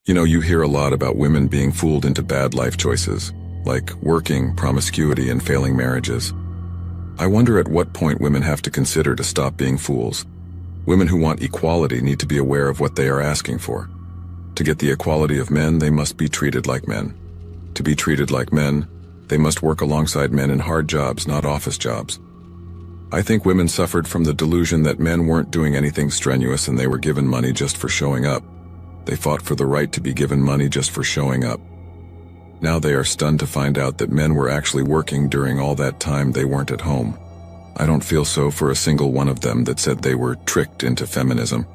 You know, you hear a lot about women being fooled into bad life choices, like working, promiscuity, and failing marriages. I wonder at what point women have to consider to stop being fools. Women who want equality need to be aware of what they are asking for. To get the equality of men, they must be treated like men. To be treated like men, they must work alongside men in hard jobs, not office jobs. I think women suffered from the delusion that men weren't doing anything strenuous and they were given money just for showing up. They fought for the right to be given money just for showing up. Now they are stunned to find out that men were actually working during all that time they weren't at home. I don't feel so for a single one of them that said they were tricked into feminism.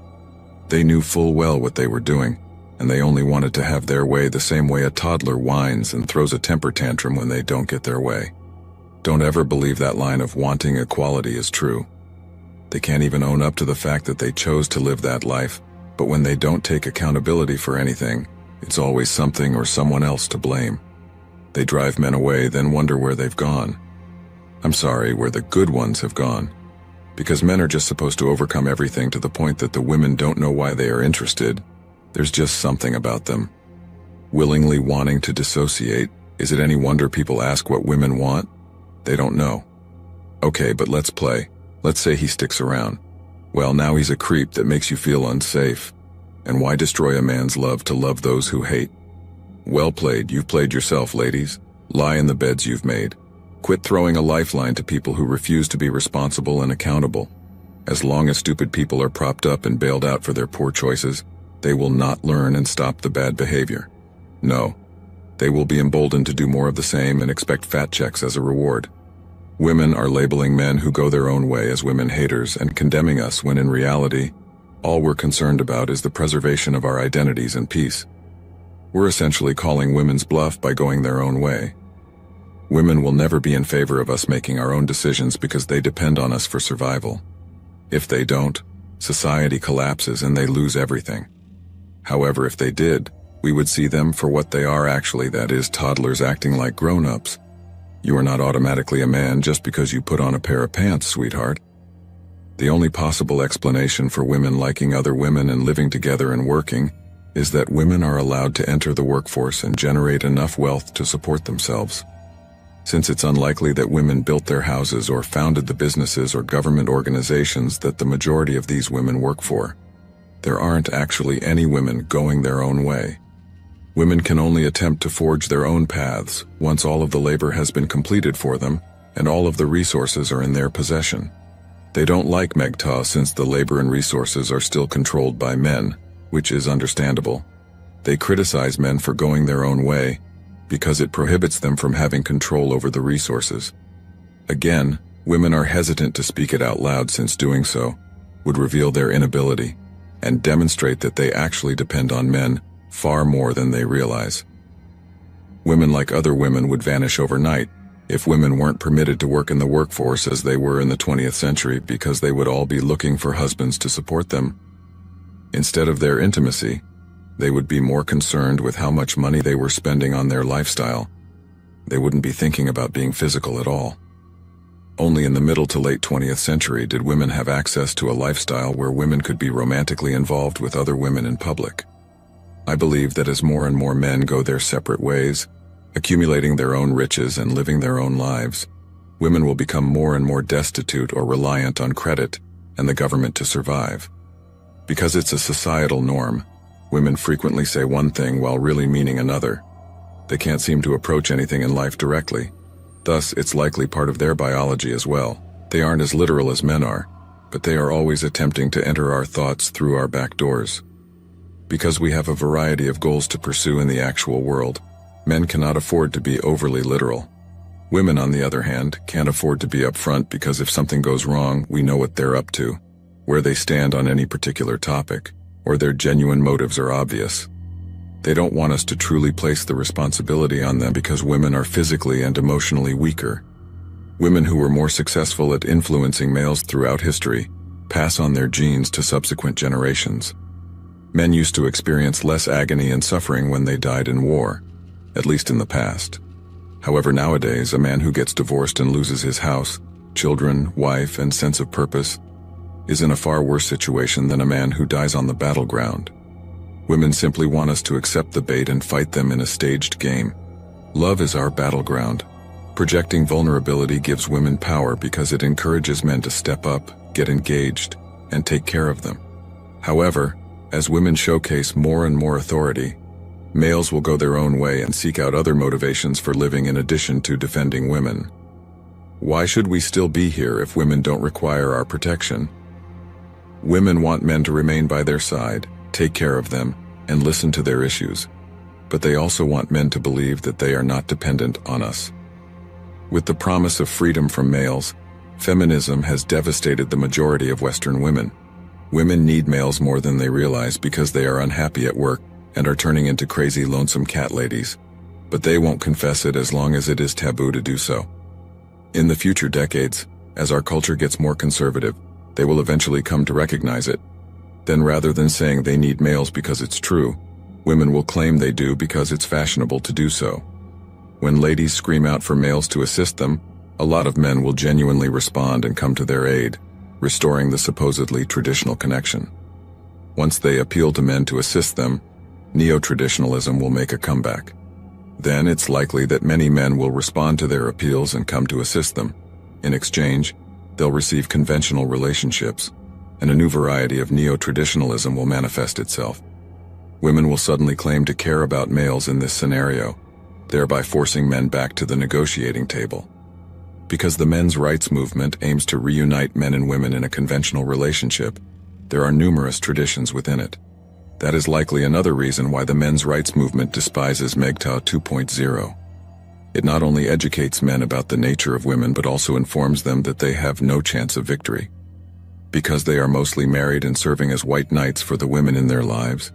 They knew full well what they were doing, and they only wanted to have their way the same way a toddler whines and throws a temper tantrum when they don't get their way. Don't ever believe that line of wanting equality is true. They can't even own up to the fact that they chose to live that life, but when they don't take accountability for anything, it's always something or someone else to blame. They drive men away, then wonder where they've gone. I'm sorry, where the good ones have gone. Because men are just supposed to overcome everything to the point that the women don't know why they are interested. There's just something about them. Willingly wanting to dissociate, is it any wonder people ask what women want? They don't know. Okay, but let's play. Let's say he sticks around. Well, now he's a creep that makes you feel unsafe. And why destroy a man's love to love those who hate? Well played, you've played yourself, ladies. Lie in the beds you've made. Quit throwing a lifeline to people who refuse to be responsible and accountable. As long as stupid people are propped up and bailed out for their poor choices, they will not learn and stop the bad behavior. No, they will be emboldened to do more of the same and expect fat checks as a reward. Women are labeling men who go their own way as women haters and condemning us when in reality, all we're concerned about is the preservation of our identities and peace. We're essentially calling women's bluff by going their own way. Women will never be in favor of us making our own decisions because they depend on us for survival. If they don't, society collapses and they lose everything. However, if they did, we would see them for what they are actually, that is, toddlers acting like grown-ups. You are not automatically a man just because you put on a pair of pants, sweetheart. The only possible explanation for women liking other women and living together and working is that women are allowed to enter the workforce and generate enough wealth to support themselves. Since it's unlikely that women built their houses or founded the businesses or government organizations that the majority of these women work for, there aren't actually any women going their own way. Women can only attempt to forge their own paths once all of the labor has been completed for them and all of the resources are in their possession. They don't like MGTOW since the labor and resources are still controlled by men, which is understandable. They criticize men for going their own way because it prohibits them from having control over the resources. Again, women are hesitant to speak it out loud since doing so would reveal their inability and demonstrate that they actually depend on men far more than they realize. Women like other women would vanish overnight if women weren't permitted to work in the workforce as they were in the 20th century because they would all be looking for husbands to support them. Instead of their intimacy, they would be more concerned with how much money they were spending on their lifestyle. They wouldn't be thinking about being physical at all. Only in the middle to late 20th century did women have access to a lifestyle where women could be romantically involved with other women in public. I believe that as more and more men go their separate ways, accumulating their own riches and living their own lives, women will become more and more destitute or reliant on credit and the government to survive. Because it's a societal norm, women frequently say one thing while really meaning another. They can't seem to approach anything in life directly. Thus, it's likely part of their biology as well. They aren't as literal as men are, but they are always attempting to enter our thoughts through our back doors. Because we have a variety of goals to pursue in the actual world, men cannot afford to be overly literal. Women, on the other hand, can't afford to be upfront because if something goes wrong, we know what they're up to, where they stand on any particular topic, or their genuine motives are obvious. They don't want us to truly place the responsibility on them because women are physically and emotionally weaker. Women who were more successful at influencing males throughout history pass on their genes to subsequent generations. Men used to experience less agony and suffering when they died in war, at least in the past. However, nowadays, a man who gets divorced and loses his house, children, wife, and sense of purpose is in a far worse situation than a man who dies on the battleground. Women simply want us to accept the bait and fight them in a staged game. Love is our battleground. Projecting vulnerability gives women power because it encourages men to step up, get engaged, and take care of them. However, as women showcase more and more authority, males will go their own way and seek out other motivations for living in addition to defending women. Why should we still be here if women don't require our protection? Women want men to remain by their side, take care of them, and listen to their issues. But they also want men to believe that they are not dependent on us. With the promise of freedom from males, feminism has devastated the majority of Western women. Women need males more than they realize because they are unhappy at work and are turning into crazy lonesome cat ladies. But they won't confess it as long as it is taboo to do so. In the future decades, as our culture gets more conservative, they will eventually come to recognize it. Then rather than saying they need males because it's true, women will claim they do because it's fashionable to do so. When ladies scream out for males to assist them, a lot of men will genuinely respond and come to their aid, restoring the supposedly traditional connection. Once they appeal to men to assist them, neo-traditionalism will make a comeback. Then it's likely that many men will respond to their appeals and come to assist them. In exchange, they'll receive conventional relationships, and a new variety of neo-traditionalism will manifest itself. Women will suddenly claim to care about males in this scenario, thereby forcing men back to the negotiating table. Because the men's rights movement aims to reunite men and women in a conventional relationship, there are numerous traditions within it. That is likely another reason why the men's rights movement despises MGTOW 2.0. It not only educates men about the nature of women but also informs them that they have no chance of victory. Because they are mostly married and serving as white knights for the women in their lives,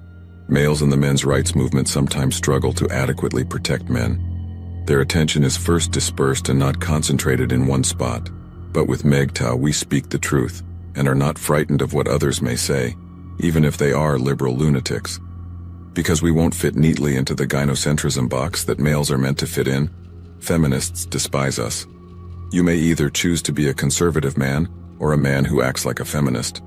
males in the men's rights movement sometimes struggle to adequately protect men. Their attention is first dispersed and not concentrated in one spot. But with MGTOW we speak the truth, and are not frightened of what others may say, even if they are liberal lunatics. Because we won't fit neatly into the gynocentrism box that males are meant to fit in, feminists despise us. You may either choose to be a conservative man, or a man who acts like a feminist.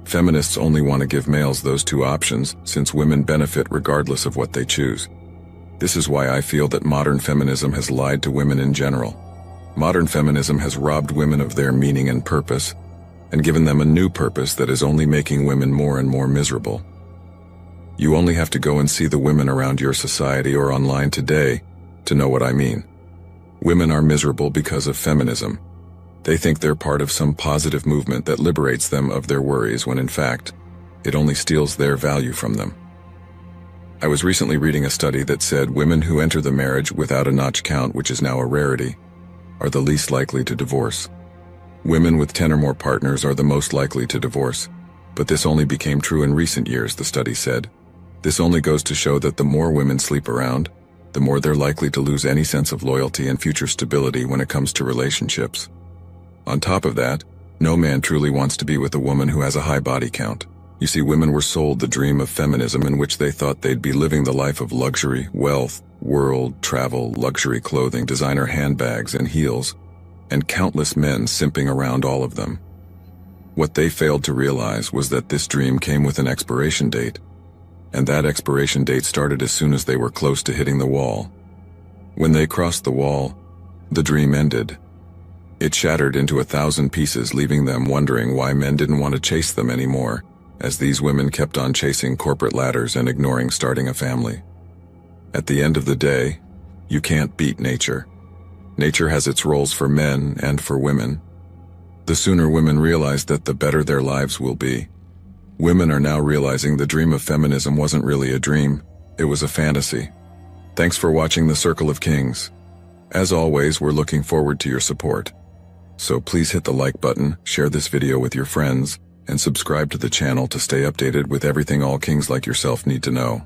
Feminists only want to give males those two options, since women benefit regardless of what they choose. This is why I feel that modern feminism has lied to women in general. Modern feminism has robbed women of their meaning and purpose, and given them a new purpose that is only making women more and more miserable. You only have to go and see the women around your society or online today to know what I mean. Women are miserable because of feminism. They think they're part of some positive movement that liberates them of their worries when in fact, it only steals their value from them. I was recently reading a study that said women who enter the marriage without a notch count, which is now a rarity, are the least likely to divorce. Women with 10 or more partners are the most likely to divorce, but this only became true in recent years, the study said. This only goes to show that the more women sleep around, the more they're likely to lose any sense of loyalty and future stability when it comes to relationships. On top of that, no man truly wants to be with a woman who has a high body count. You see, women were sold the dream of feminism in which they thought they'd be living the life of luxury, wealth, world, travel, luxury clothing, designer handbags and heels, and countless men simping around all of them. What they failed to realize was that this dream came with an expiration date, and that expiration date started as soon as they were close to hitting the wall. When they crossed the wall, the dream ended. It shattered into 1,000 pieces, leaving them wondering why men didn't want to chase them anymore, as these women kept on chasing corporate ladders and ignoring starting a family. At the end of the day, you can't beat nature. Nature has its roles for men and for women. The sooner women realize that, the better their lives will be. Women are now realizing the dream of feminism wasn't really a dream, it was a fantasy. Thanks for watching The Circle of Kings. As always, we're looking forward to your support. So please hit the like button, share this video with your friends, and subscribe to the channel to stay updated with everything all kings like yourself need to know.